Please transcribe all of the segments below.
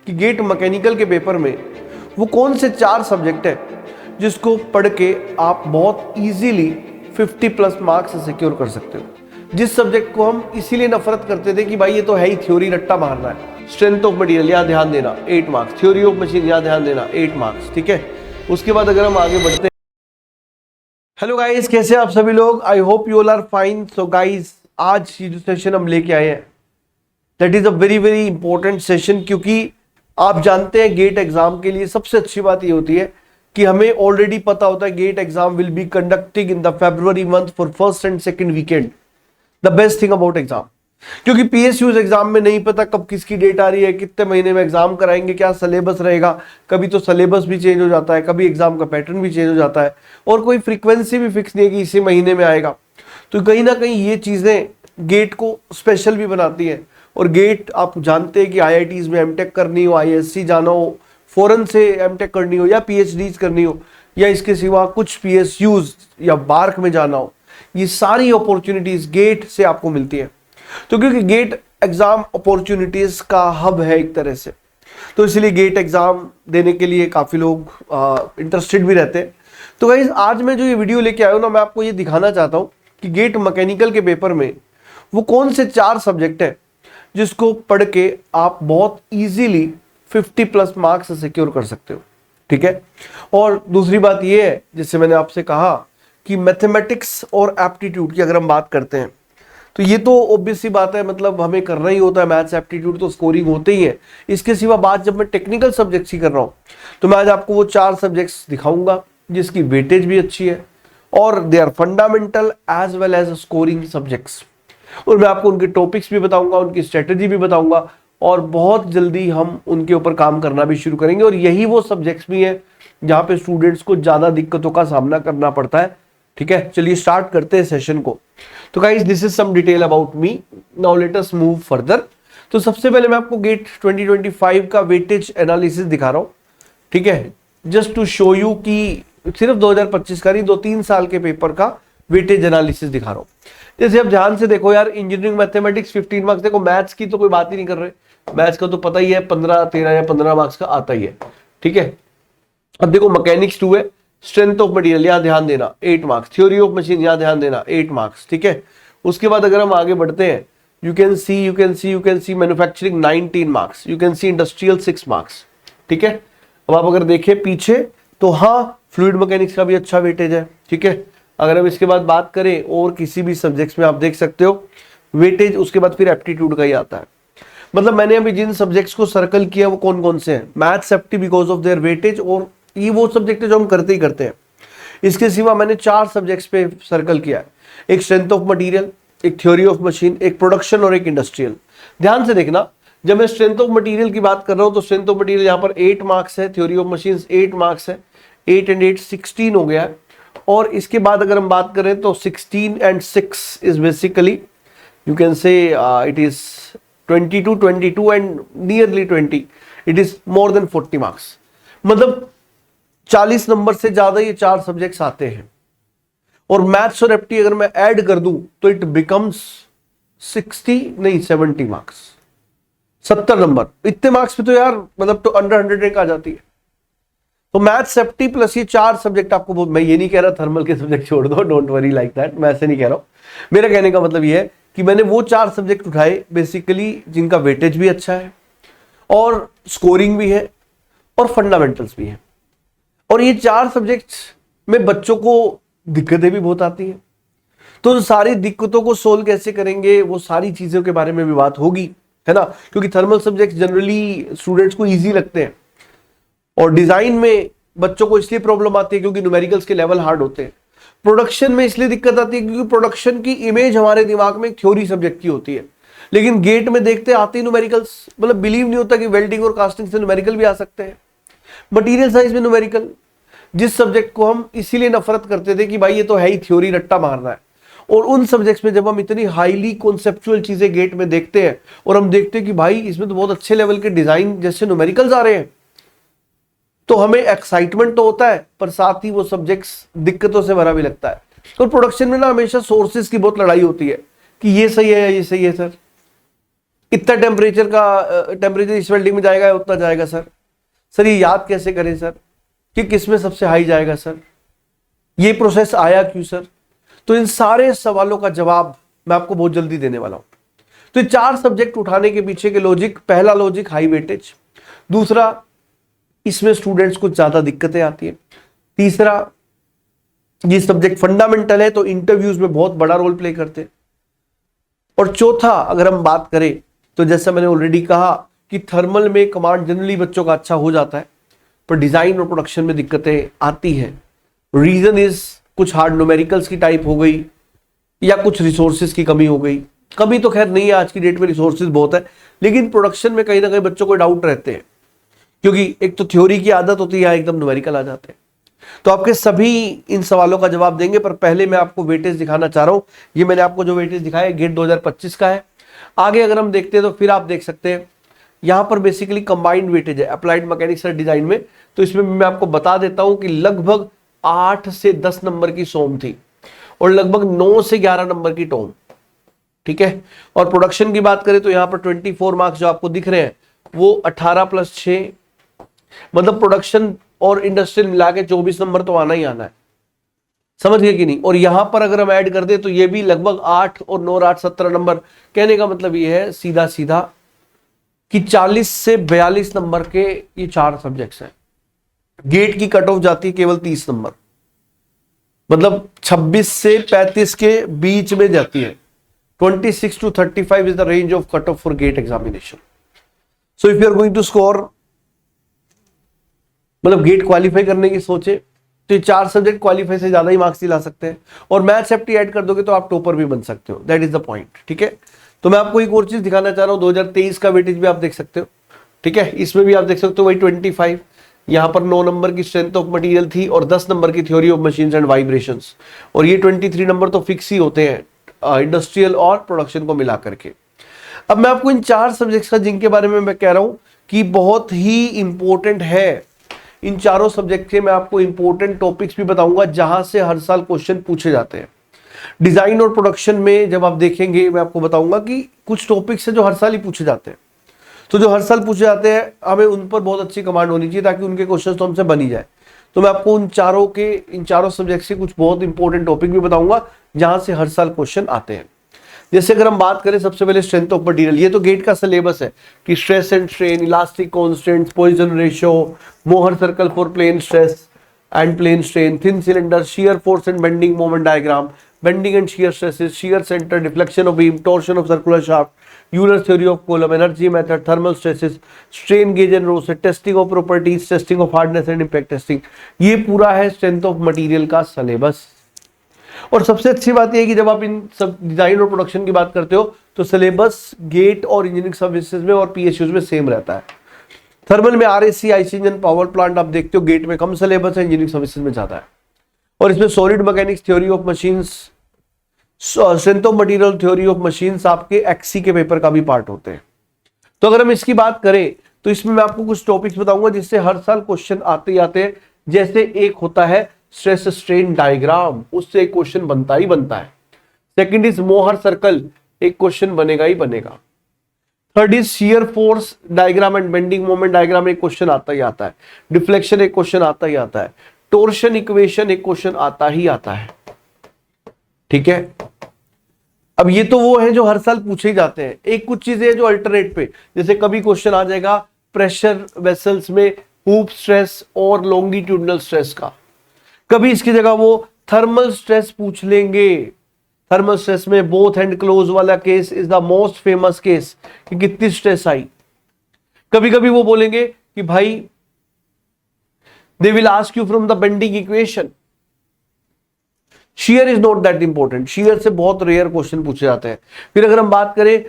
कि gate mechanical के paper में वो कौन से 4 सब्जेक्ट है जिसको पढ़ के आप बहुत इजीली 50+ मार्क्स सिक्योर कर सकते हो। जिस सब्जेक्ट को हम इसीलिए नफरत करते थे कि भाई ये तो है ही थ्योरी, रट्टा मारना है। स्ट्रेंथ ऑफ मटेरियल यहाँ ध्यान देना 8 मार्क्स, थ्योरी ऑफ मशीन यहाँ ध्यान देना 8 मार्क्स, ठीक है। उसके बाद अगर हम आगे बढ़ते हैं, हेलो गाइस, कैसे आप सभी लोग? I hope you all are fine. So guys, आज ये जो सेशन हम लेके आए हैं that is a very very important session, क्योंकि आप जानते हैं गेट एग्जाम के लिए सबसे अच्छी बात ये होती है कि हमें ऑलरेडी पता होता है GATE exam will be conducting in the February month for first and second weekend. The best thing about exam, क्योंकि PSUs एग्जाम में नहीं पता कब किसकी डेट आ रही है, कितने महीने में एग्जाम कराएंगे, क्या सिलेबस रहेगा। कभी तो सिलेबस भी चेंज हो जाता है, कभी एग्जाम का पैटर्न भी चेंज हो जाता है, और कोई फ्रीक्वेंसी भी फिक्स नहीं है कि इसी महीने में आएगा। तो कहीं ना कहीं ये चीजें गेट को स्पेशल भी बनाती है। और गेट आप जानते हैं कि IITs में एमटेक करनी हो, ISC जाना हो, फॉरेन से एमटेक करनी हो, या PhDs करनी हो, या इसके सिवा कुछ PSUs या बार्क में जाना हो, ये सारी अपॉर्चुनिटीज गेट से आपको मिलती है। तो क्योंकि गेट एग्जाम अपॉर्चुनिटीज का हब है एक तरह से, तो इसलिए गेट एग्जाम देने के लिए काफी लोग इंटरेस्टेड भी रहते हैं। तो गाइस, आज मैं जो ये वीडियो लेके आया हूं ना, मैं आपको ये दिखाना चाहता हूं कि गेट मैकेनिकल के पेपर में वो कौन से 4 सब्जेक्ट है जिसको पढ़ के आप बहुत इजीली 50+ मार्क्स सिक्योर कर सकते हो, ठीक है। और दूसरी बात ये है, जिससे मैंने आपसे कहा कि मैथमेटिक्स और एप्टीट्यूड की अगर हम बात करते हैं तो ये तो ऑब्वियस सी बात है, मतलब हमें करना ही होता है। मैथ्स एप्टीट्यूड तो स्कोरिंग होते ही है। इसके सिवा बात जब मैं टेक्निकल सब्जेक्ट्स की कर रहा हूं तो मैं आज आपको वो 4 सब्जेक्ट्स दिखाऊंगा जिसकी वेटेज भी अच्छी है और they are fundamental as well as scoring subjects. और मैं आपको उनके टॉपिक्स भी बताऊंगा, उनकी स्ट्रेटेजी भी बताऊंगा, और बहुत जल्दी हम उनके ऊपर काम करना भी शुरू करेंगे। और यही वो सब्जेक्ट्स भी हैं जहां पे स्टूडेंट्स को ज्यादा दिक्कतों का सामना करना पड़ता है, ठीक है। चलिए स्टार्ट करते हैं सेशन को। तो guys, this is some detail about me. Now let us move further. तो सबसे पहले मैं आपको गेट 2025 का वेटेज एनालिसिस दिखा रहा हूं, ठीक है, जस्ट टू शो यू कि सिर्फ 2025 का नहीं, 2-3 साल के पेपर का वेटेज एनालिसिस दिखा रहा हूं। जैसे आप ध्यान से देखो यार, इंजीनियरिंग मैथमेटिक्स 15 मार्क्स, देखो मैथ्स की तो कोई बात ही नहीं कर रहे, मैथ्स का तो पता ही है 13 या 15 मार्क्स का आता ही है, ठीक है। अब देखो मैकेनिक्स 2 है, स्ट्रेंथ ऑफ मटेरियल यहाँ ध्यान देना 8 मार्क्स, थ्योरी ऑफ मशीन यहाँ ध्यान देना 8 मार्क्स, ठीक है। उसके बाद अगर हम आगे बढ़ते हैं, you can see manufacturing 19 marks, you can see industrial 6 marks, ठीक है। अब आप अगर देखें पीछे तो हाँ, फ्लूइड मैकेनिक्स का भी अच्छा वेटेज है, ठीक है। अगर हम इसके बाद बात करें और किसी भी सब्जेक्ट्स में, आप देख सकते हो वेटेज, उसके बाद फिर एप्टीट्यूड का ही आता है। मतलब मैंने अभी जिन सब्जेक्ट्स को सर्कल किया वो कौन कौन से हैं, maths, apti because of their weightage, और ये वो सब्जेक्ट है जो हम करते ही करते हैं। इसके सिवा मैंने 4 सब्जेक्ट्स पे सर्कल किया है, एक स्ट्रेंथ ऑफ मटेरियल, एक थ्योरी ऑफ मशीन, एक प्रोडक्शन और एक इंडस्ट्रियल। ध्यान से देखना, जब मैं स्ट्रेंथ ऑफ मटेरियल की बात कर रहा हूं तो स्ट्रेंथ ऑफ मटेरियल यहाँ पर 8 मार्क्स है, थ्योरी ऑफ मशीन 8 मार्क्स है, 8 and 8 16 हो गया है। और इसके बाद अगर हम बात करें तो 16 and 6 is basically, you can say it is 22 and nearly 20, it is more than 40 marks. मतलब 40 नंबर से ज्यादा ये 4 सब्जेक्ट्स आते हैं। और मैथ्स और एप्टी अगर मैं ऐड कर दूं तो इट बिकम्स 70 मार्क्स, 70 नंबर। इतने मार्क्स पे तो यार मतलब तो अंडर 100 रैंक आ जाती है। तो मैथ्स, एप्टी प्लस ये 4 सब्जेक्ट आपको, मैं ये नहीं कह रहा थर्मल के सब्जेक्ट छोड़ दो, डोंट वरी लाइक दैट, मैं ऐसे नहीं कह रहा हूं। मेरा कहने का मतलब ये है कि मैंने वो 4 सब्जेक्ट उठाए बेसिकली जिनका वेटेज भी अच्छा है और स्कोरिंग भी है और फंडामेंटल्स भी है। और ये 4 सब्जेक्ट्स में बच्चों को दिक्कतें भी बहुत आती हैं, तो सारी दिक्कतों को सोल्व कैसे करेंगे, वो सारी चीजों के बारे में भी बात होगी, है ना। क्योंकि थर्मल सब्जेक्ट जनरली स्टूडेंट्स को इजी लगते हैं, और डिजाइन में बच्चों को इसलिए प्रॉब्लम आती है क्योंकि न्यूमेरिकल्स के लेवल हार्ड होते हैं। प्रोडक्शन में इसलिए दिक्कत आती है क्योंकि प्रोडक्शन की इमेज हमारे दिमाग में थ्योरी सब्जेक्ट की होती है, लेकिन गेट में देखते आते ही न्यूमेरिकल्स, मतलब बिलीव नहीं होता कि वेल्डिंग और कास्टिंग से न्यूमेरिकल भी आ सकते हैं। मटीरियल साइंस में न्यूमेरिकल, जिस सब्जेक्ट को हम इसीलिए नफरत करते थे कि भाई ये तो है ही थ्योरी, रट्टा मारना है, और उन सब्जेक्ट्स में जब हम इतनी हाईली कॉन्सेप्चुअल चीजें गेट में देखते हैं और हम देखते हैं कि भाई इसमें तो बहुत अच्छे लेवल के डिजाइन जैसे न्यूमेरिकल्स आ रहे हैं, तो हमें एक्साइटमेंट तो होता है, पर साथ ही वो सब्जेक्ट्स दिक्कतों से भरा भी लगता है। तो प्रोडक्शन में ना हमेशा सोर्सेस की बहुत लड़ाई होती है कि ये सही है या ये सही है सर, इतना टेम्परेचर इस वेल्डिंग में जाएगा, उतना जाएगा सर। सर ये याद कैसे करें सर कि किस में सबसे हाई जाएगा सर, ये प्रोसेस आया क्यों सर। तो इन सारे सवालों का जवाब मैं आपको बहुत जल्दी देने वाला हूं। तो ये 4 सब्जेक्ट उठाने के पीछे के लॉजिक, पहला लॉजिक हाई वेटेज, दूसरा इसमें स्टूडेंट्स को ज्यादा दिक्कतें आती है, तीसरा ये सब्जेक्ट फंडामेंटल है तो इंटरव्यूज में बहुत बड़ा रोल प्ले करते हैं, और चौथा अगर हम बात करें तो जैसा मैंने ऑलरेडी कहा कि थर्मल में कमांड जनरली बच्चों का अच्छा हो जाता है, पर डिजाइन और प्रोडक्शन में दिक्कतें आती हैं। रीजन इज कुछ हार्ड न्यूमेरिकल्स की टाइप हो गई या कुछ रिसोर्सेज की कमी हो गई। कमी तो खैर नहीं है, आज की डेट में रिसोर्सेज बहुत है, लेकिन प्रोडक्शन में कहीं ना कहीं बच्चों को डाउट रहते हैं, क्योंकि एक तो थ्योरी की आदत होती है, एकदम न्यूमेरिकल आ जाते हैं। तो आपके सभी इन सवालों का जवाब देंगे, पर पहले मैं आपको वेटेज दिखाना चाह रहा हूं। ये मैंने आपको जो वेटेज दिखाया गेट 2025 का है। आगे अगर हम देखते हैं तो फिर आप देख सकते हैं यहां पर बेसिकली कंबाइंड वेटेज है अप्लाइड मैकेनिक्स और डिजाइन में। तो इसमें मैं आपको बता देता हूं कि लगभग 8 से 10 नंबर की सोम थी और लगभग 9 से 11 नंबर की टोम, ठीक है। और प्रोडक्शन की बात करें तो यहां पर 24 मार्क्स जो आपको दिख रहे हैं वो 18 + 6, मतलब प्रोडक्शन और इंडस्ट्रियल मिला के 24 नंबर तो आना ही आना है, समझ गए कि नहीं। और यहां पर अगर हम ऐड कर दे तो ये भी लगभग 8 और 9 8 17 नंबर। कहने का मतलब ये है सीधा सीधा कि 40 से 42 नंबर के ये 4 सब्जेक्ट्स हैं। गेट की कट ऑफ जाती है केवल 30 नंबर, मतलब 26 से 35 के बीच में जाती है। 26 to 35 is the range of cutoff for GATE examination. So if you are going to score, मतलब गेट क्वालिफाई करने की सोचे तो ये 4 सब्जेक्ट क्वालिफाई से ज्यादा ही मार्क्स ला सकते हैं, और मैथ्स एप्टी ऐड कर दोगे तो आप टॉपर भी बन सकते हो। दैट इज द पॉइंट, ठीक है। तो मैं आपको एक और चीज दिखाना चाह रहा हूं, 2023 का वेटेज भी आप देख सकते हो, ठीक है। इसमें भी आप देख सकते हो वही 25, यहां पर 9 नंबर की स्ट्रेंथ ऑफ मटेरियल थी और 10 नंबर की theory of machines and vibrations, और ये 23 नंबर तो फिक्स ही होते हैं इंडस्ट्रियल और प्रोडक्शन को मिला करके। अब मैं आपको इन 4 सब्जेक्ट्स का जिनके बारे में मैं कह रहा हूं कि बहुत ही इंपॉर्टेंट है, इन चारों सब्जेक्ट के मैं आपको इंपॉर्टेंट टॉपिक्स भी बताऊंगा जहां से हर साल क्वेश्चन पूछे जाते हैं। डिजाइन और प्रोडक्शन में जब आप देखेंगे मैं आपको बताऊंगा कि कुछ टॉपिक्स है जो हर साल ही पूछे जाते हैं, तो जो हर साल पूछे जाते हैं हमें उन पर बहुत अच्छी कमांड होनी चाहिए ताकि उनके क्वेश्चन तो हमसे बन ही जाए। तो मैं आपको इन चारों सब्जेक्ट से कुछ बहुत इंपॉर्टेंट टॉपिक भी बताऊंगा जहां से हर साल क्वेश्चन आते हैं। जैसे अगर हम बात करें सबसे पहले स्ट्रेंथ ऑफ मटेरियल, ये तो गेट का सिलेबस है कि stress and strain, elastic constants, Poisson ratio, Mohr circle for plane stress and plane strain, thin cylinder, shear force and bending moment diagram, bending and shear stresses, shear centre, deflection of beam, torsion of circular shaft, Euler theory of column, energy method, thermal stresses, strain gauge and rosette, testing of properties, testing of hardness and impact testing. ये पूरा है strength of material का syllabus. और सबसे अच्छी बात यह है कि जब आप इन सब डिजाइन और प्रोडक्शन की बात करते हो तो सिलेबस गेट और इंजीनियरिंग सर्विसेज में और पीएसयूज में सेम रहता है। थर्मल में RAC, IC engine, power plant आप देखते हो, गेट में कम सिलेबस है, इंजीनियरिंग सर्विसेज में ज्यादा है। और इसमें solid mechanics, theory of machines, strength of material, theory of machines आपके एक्सी के पेपर का भी पार्ट होते हैं। तो अगर हम इसकी बात करें तो इसमें मैं आपको कुछ टॉपिक्स बताऊंगा जिससे हर साल क्वेश्चन आते ही आते हैं। जैसे एक होता है स्ट्रेस स्ट्रेन डायग्राम, उससे एक क्वेश्चन बनता ही बनता है। सेकंड इज मोहर सर्कल, एक क्वेश्चन बनेगा ही बनेगा। Third is shear force diagram and bending moment diagram, एक क्वेश्चन आता ही आता है। डिफ्लेक्शन एक क्वेश्चन आता ही आता है। टोर्शन इक्वेशन एक क्वेश्चन आता ही आता है, ठीक है। अब ये तो वो है जो हर साल पूछे ही जाते हैं। एक कुछ चीजें जो अल्टरनेट पे, जैसे कभी क्वेश्चन आ जाएगा प्रेशर वेसल्स में हूप स्ट्रेस और लॉन्गिट्यूडनल स्ट्रेस का, कभी इसकी जगह वो थर्मल स्ट्रेस पूछ लेंगे। थर्मल स्ट्रेस में बोथ हैंड क्लोज वाला case is the most famous case कि कितनी स्ट्रेस आई। कभी कभी वो बोलेंगे कि भाई they will ask you from the bending equation. Shear is not that important, shear से बहुत रेयर क्वेश्चन पूछे जाते हैं। फिर अगर हम बात करें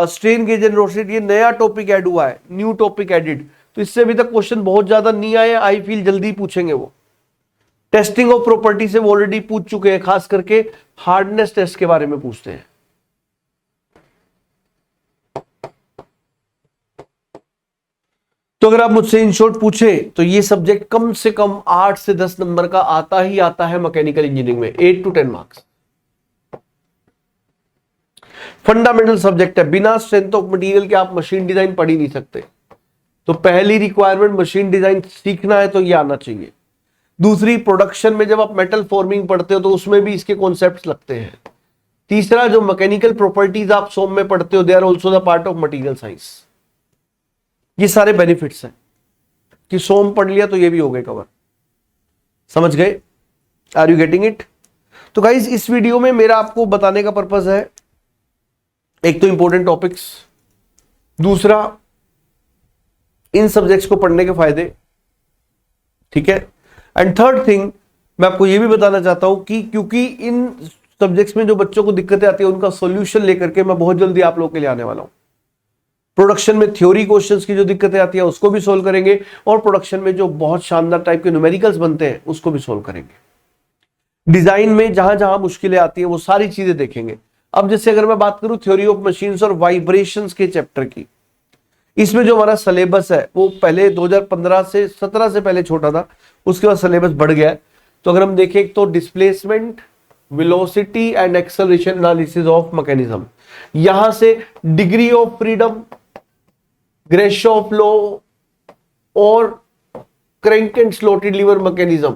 स्ट्रेन गेज एंड रोसेट, ये नया टॉपिक ऐड हुआ है, न्यू टॉपिक एडिड, तो इससे अभी तक क्वेश्चन बहुत ज्यादा नहीं आए, आई फील जल्दी पूछेंगे वो। टेस्टिंग ऑफ प्रॉपर्टी से वो ऑलरेडी पूछ चुके हैं, खास करके हार्डनेस टेस्ट के बारे में पूछते हैं। तो अगर आप मुझसे इन शॉर्ट पूछे तो ये सब्जेक्ट कम से कम 8 से 10 नंबर का आता ही आता है मैकेनिकल इंजीनियरिंग में, 8 to 10 मार्क्स। फंडामेंटल सब्जेक्ट है, बिना स्ट्रेंथ ऑफ मटेरियल के आप मशीन डिजाइन पढ़ ही नहीं सकते। तो पहली रिक्वायरमेंट मशीन डिजाइन सीखना है तो ये आना चाहिए। दूसरी, प्रोडक्शन में जब आप मेटल फॉर्मिंग पढ़ते हो तो उसमें भी इसके कॉन्सेप्ट्स लगते हैं। तीसरा, जो मैकेनिकल प्रॉपर्टीज आप सोम में पढ़ते हो, they are also the part of material science. ये सारे बेनिफिट्स हैं कि सोम पढ़ लिया तो ये भी हो गए कवर। समझ गए? Are you getting it? तो गाइस, इस वीडियो में मेरा आपको बताने का पर्पस है, एक तो इंपॉर्टेंट टॉपिक्स, दूसरा इन सब्जेक्ट्स को पढ़ने के फायदे, ठीक है, एंड थर्ड थिंग मैं आपको यह भी बताना चाहता हूं कि क्योंकि इन सब्जेक्ट्स में जो बच्चों को दिक्कतें आती है उनका सॉल्यूशन लेकर के मैं बहुत जल्दी आप लोगों के लिए आने वाला हूं। प्रोडक्शन में थ्योरी क्वेश्चंस की जो दिक्कतें आती है उसको भी सोल्व करेंगे, और प्रोडक्शन में जो बहुत शानदार टाइप के न्यूमेरिकल्स बनते हैं उसको भी सोल्व करेंगे। डिजाइन में जहां जहां मुश्किलें आती है वो सारी चीजें देखेंगे। अब जैसे अगर मैं बात करूं थ्योरी ऑफ मशीन्स और वाइब्रेशंस के चैप्टर की, इसमें जो हमारा सिलेबस है वो पहले 2015 से 17 से पहले छोटा था, उसके बाद सिलेबस बढ़ गया है। तो अगर हम देखें तो displacement, velocity and acceleration analysis of mechanism, यहां से degree of freedom, Grashof law और crank and slotted lever mechanism,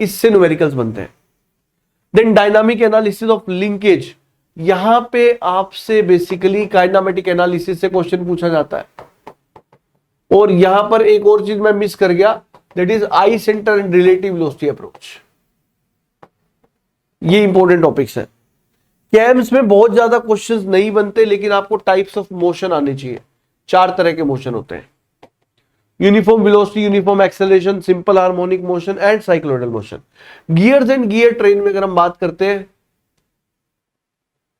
इससे न्यूमेरिकल्स बनते हैं। Then dynamic analysis of linkage, यहां पे आपसे बेसिकली काइनेमेटिक एनालिसिस से क्वेश्चन पूछा जाता है। और यहां पर एक और चीज मैं मिस कर गया, that is I centre and relative velocity approach. ये इंपॉर्टेंट टॉपिक्स है। कैम्स में बहुत ज्यादा क्वेश्चंस नहीं बनते, लेकिन आपको टाइप्स ऑफ मोशन आने चाहिए। 4 तरह के मोशन होते हैं, uniform velocity, uniform acceleration, simple harmonic motion and cycloidal motion. Gears and gear train में अगर हम बात करते हैं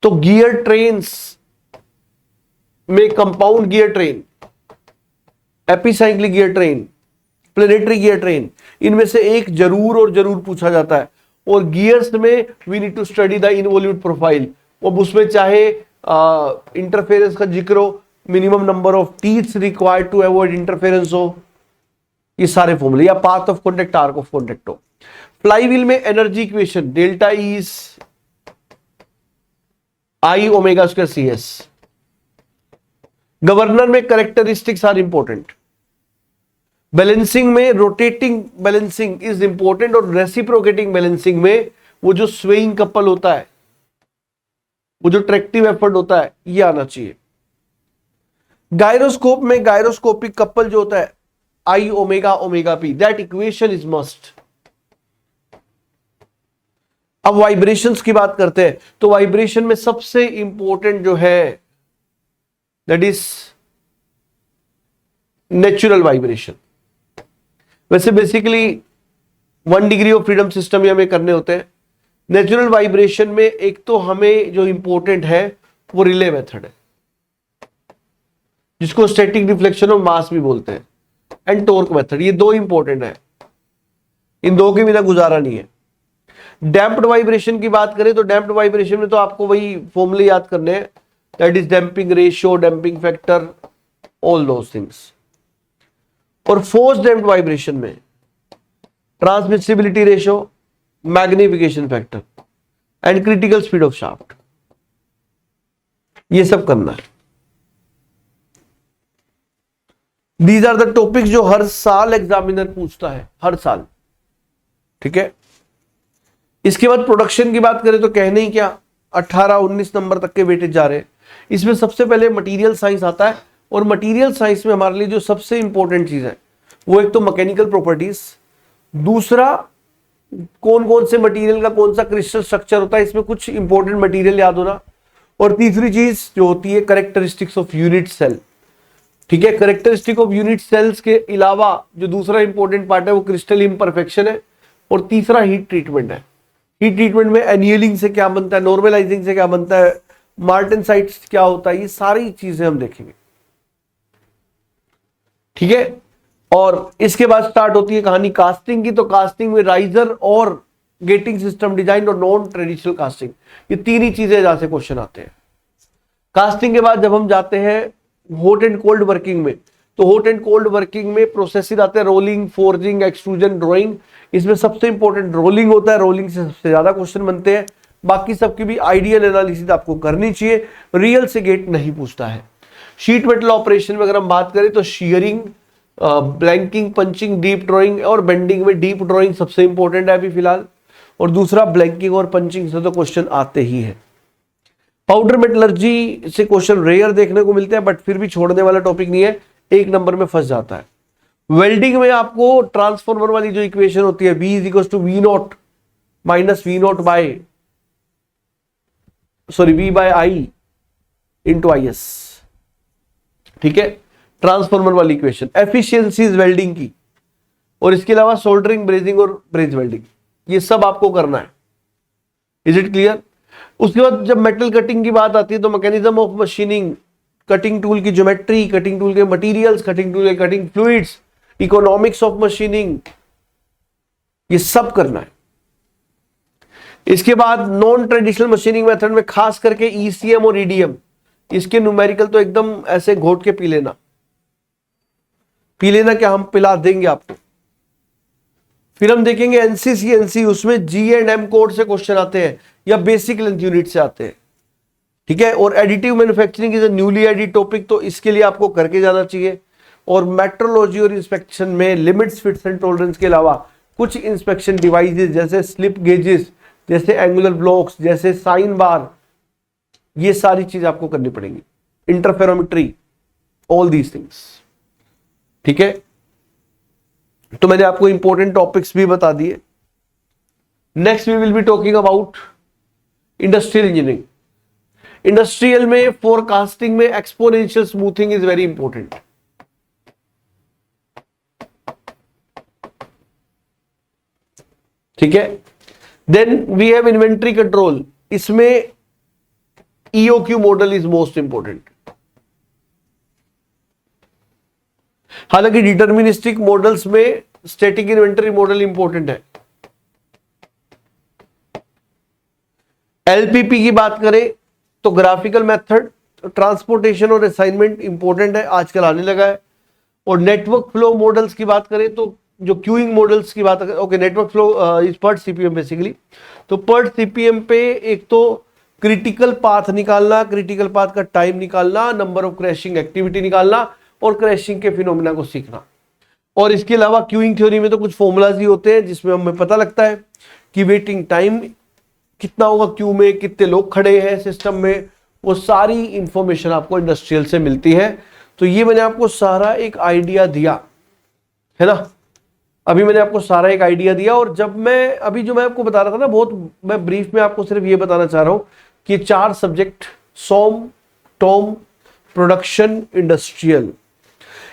तो गियर ट्रेन्स में compound gear train, epicyclic gear train, planetary gear train, इनमें से एक जरूर और जरूर पूछा जाता है। और गियर्स में we need to study the involute profile, अब उसमें चाहे इंटरफेरेंस का जिक्र हो, minimum number of teeths required to avoid interference हो, ये सारे फॉर्मूले, या path of contact, arc of contact हो। फ्लाईव्हील में energy equation, delta E is I omega square C S. Governor में कैरेक्टरिस्टिक्स आर इंपॉर्टेंट। बैलेंसिंग में रोटेटिंग बैलेंसिंग इज इंपॉर्टेंट, और रेसिप्रोकेटिंग बैलेंसिंग में वो जो स्वेइंग कपल होता है, वो जो ट्रैक्टिव एफर्ट होता है, ये आना चाहिए। गायरोस्कोप में गायरोस्कोपिक कपल जो होता है I omega omega P, that equation is must. अब वाइब्रेशंस की बात करते हैं तो वाइब्रेशन में सबसे इंपॉर्टेंट जो है दैट इज नेचुरल वाइब्रेशन। वैसे basically 1 degree of freedom system हमें करने होते हैं। नेचुरल वाइब्रेशन में एक तो हमें जो इंपॉर्टेंट है वो रिले मेथड है, जिसको स्टैटिक डिफ्लेक्शन ऑफ मास भी बोलते हैं, एंड टॉर्क मेथड। ये 2 इंपॉर्टेंट है, इन 2 के बिना गुजारा नहीं है। डैम्प्ड वाइब्रेशन की बात करें तो डैम्प्ड वाइब्रेशन में तो आपको वही फॉर्मूले याद करने हैं, that is damping ratio, damping factor, all those things. और फोर्स डैम्प्ड वाइब्रेशन में transmissibility ratio, magnification factor and critical speed of shaft, ये सब करना है। दीज आर द टॉपिक्स जो हर साल एग्जामिनर पूछता है, हर साल, ठीक है। इसके बाद प्रोडक्शन की बात करें तो कहने ही क्या, 18-19 नंबर तक के वेटेज जा रहे हैं। इसमें सबसे पहले मटेरियल साइंस आता है, और मटेरियल साइंस में हमारे लिए जो सबसे इंपॉर्टेंट चीज है वो एक तो मैकेनिकल प्रॉपर्टीज, दूसरा कौन कौन से मटेरियल का कौन सा क्रिस्टल स्ट्रक्चर होता है, इसमें कुछ इंपॉर्टेंट मटेरियल याद होना, और तीसरी चीज जो होती है कैरेक्टरिस्टिक्स ऑफ यूनिट सेल, ठीक है। कैरेक्टरिस्टिक ऑफ यूनिट सेल्स के अलावा जो दूसरा इंपॉर्टेंट पार्ट है वो क्रिस्टल इम्परफेक्शन है, और तीसरा हीट ट्रीटमेंट है। हीट ट्रीटमेंट में एनियलिंग से क्या बनता है, नॉर्मलाइजिंग से क्या बनता है, मार्टेनसाइट क्या होता है, ये सारी चीजें हम देखेंगे, ठीक है। और इसके बाद स्टार्ट होती है कहानी कास्टिंग की। तो कास्टिंग में राइजर और गेटिंग सिस्टम डिजाइन और नॉन ट्रेडिशनल कास्टिंग, ये 3 ही चीजें जहां से क्वेश्चन आते हैं। कास्टिंग के बाद जब हम जाते हैं हॉट एंड कोल्ड वर्किंग में, तो हॉट एंड कोल्ड वर्किंग में प्रोसेसेस आते हैं रोलिंग, फोर्जिंग, एक्सट्रूजन, ड्रॉइंग। इसमें सबसे इंपॉर्टेंट रोलिंग होता है, रोलिंग से सबसे ज्यादा क्वेश्चन बनते हैं। बाकी सबकी भी आइडियल एनालिसिस आपको करनी चाहिए, रियल से गेट नहीं पूछता है। शीट मेटल ऑपरेशन में अगर हम बात करें तो shearing, blanking, punching, deep drawing और बेंडिंग में डीप ड्रॉइंग सबसे इंपॉर्टेंट है अभी फिलहाल, और दूसरा ब्लैंकिंग और पंचिंग से तो क्वेश्चन आते ही हैं। पाउडर मेटलर्जी से क्वेश्चन रेयर देखने को मिलते हैं, बट फिर भी छोड़ने वाला टॉपिक नहीं है, एक नंबर में फंस जाता है। वेल्डिंग में आपको ट्रांसफॉर्मर वाली जो इक्वेशन होती है, V is to v naught minus v naught by V by I into I S, ठीक है, ट्रांसफॉर्मर वाली इक्वेशन। एफिशिएंसीज वेल्डिंग की, और इसके अलावा सोल्डरिंग, ब्रेजिंग और ब्रेज वेल्डिंग, ये सब आपको करना है। Is it clear? उसके बाद जब मेटल कटिंग की बात आती है तो mechanism of machining, cutting tool की ज्योमेट्री, कटिंग टूल के मटेरियल्स, कटिंग टूल के cutting fluids, economics of machining, ये सब करना है। इसके बाद नॉन ट्रेडिशनल मशीनिंग मेथड में खास करके ईसीएम और ईडीएम, इसके न्यूमेरिकल तो एकदम ऐसे घोट के पी लेना क्या, हम पिला देंगे आपको। फिर हम देखेंगे एनसीसीएनसी, उसमें जी&एम कोड से क्वेश्चन आते हैं या बेसिक लेंथ यूनिट से आते हैं, ठीक है। और additive manufacturing is a newly added topic, तो इसके लिए आपको करके जाना चाहिए। और मेट्रोलॉजी और इंस्पेक्शन में लिमिट्स, फिट्स एंड टॉलरेंस के अलावा कुछ इंस्पेक्शन डिवाइसेस जैसे स्लिप गेजेस, जैसे एंगुलर ब्लॉक्स, जैसे साइन बार, ये सारी चीज आपको करनी पड़ेंगी। इंटरफेरोमेट्री, ऑल दीज थिंग्स, ठीक है। तो मैंने आपको इंपॉर्टेंट टॉपिक्स भी बता दिए। Next we will be talking about industrial engineering. Industrial में फोरकास्टिंग में exponential smoothing is very important, ठीक है। Then we have inventory control, इसमें EOQ model is most important. हालांकि डिटर्मिनिस्टिक मॉडल्स में स्टैटिक इन्वेंटरी मॉडल इंपॉर्टेंट है। LPP की बात करें तो ग्राफिकल मेथड, ट्रांसपोर्टेशन और असाइनमेंट इंपॉर्टेंट है, आजकल आने लगा है। और नेटवर्क फ्लो मॉडल्स की बात करें तो जो क्यूइंग मॉडल्स की बात करें, okay, network flow is PERT CPM basically. तो पर्ट सीपीएम पे एक तो क्रिटिकल पाथ निकालना, क्रिटिकल पाथ का टाइम निकालना, नंबर ऑफ क्रैशिंग एक्टिविटी निकालना और क्रैशिंग के फिनोमेना को सीखना। और इसके अलावा क्यूइंग थ्योरी में तो कुछ फॉर्मूलाज ही होते हैं जिसमें हमें पता लगता है कि वेटिंग टाइम कितना होगा क्यू में, कितने लोग खड़े हैं सिस्टम में, वो सारी इंफॉर्मेशन आपको इंडस्ट्रियल से मिलती है। तो ये मैंने आपको सारा एक आइडिया दिया है ना, अभी मैंने आपको सारा एक आइडिया दिया। और जब मैं अभी जो मैं आपको बता रहा था ना, बहुत मैं ब्रीफ में आपको सिर्फ ये बताना चाह रहा हूं कि 4 subject, SOM, TOM, production, industrial,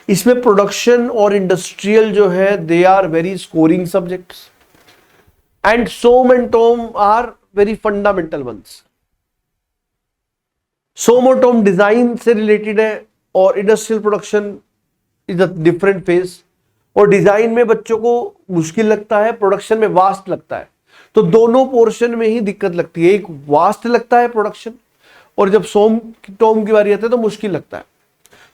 इसमें प्रोडक्शन और इंडस्ट्रियल जो है they are very scoring subjects and SOM and TOM are very fundamental ones. SOM और टॉम डिजाइन से रिलेटेड है और industrial production is a different phase. और डिजाइन में बच्चों को मुश्किल लगता है, प्रोडक्शन में वास्ट लगता है, तो दोनों पोर्शन में ही दिक्कत लगती है। एक वास्ट लगता है प्रोडक्शन, और जब सोम टॉम की बारी आती है तो मुश्किल लगता है।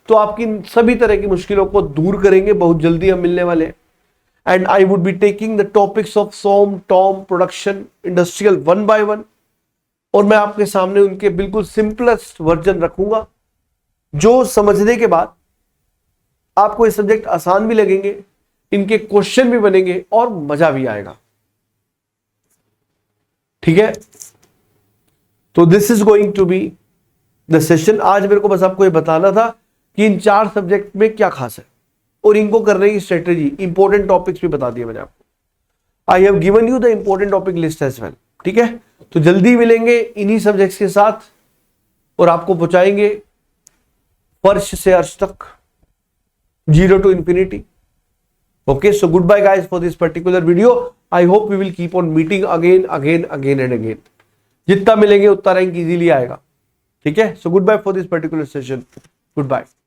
तो आपकी सभी तरह की मुश्किलों को दूर करेंगे, बहुत जल्दी हम मिलने वाले हैं। And I would be taking the topics of SOM, TOM, production, industrial one by one, और मैं आपके सामने उनके बिल्कुल सिंपलेस्ट वर्जन रखूंगा, जो समझने के बाद आपको ये सब्जेक्ट आसान भी लगेंगे, इनके क्वेश्चन भी बनेंगे और मजा भी आएगा, ठीक है। तो this is going to be the session. आज मेरे को बस आपको ये बताना था कि इन 4 सब्जेक्ट में क्या खास है और इनको करने की स्ट्रेटेजी, इंपॉर्टेंट टॉपिक्स भी बता दिए मैंने आपको। I have given you the important topic list as well, ठीक है। तो जल्दी मिलेंगे इन्हीं सब्जेक्ट्स के साथ और आपको पहुंचाएंगे फर्श से अर्श तक, 0 to infinity. Okay, so goodbye guys for this particular video. I hope we will keep on meeting again and again. जितना मिलेंगे उतना रैंक इजीली आएगा, ठीक है। So goodbye for this particular session. Goodbye.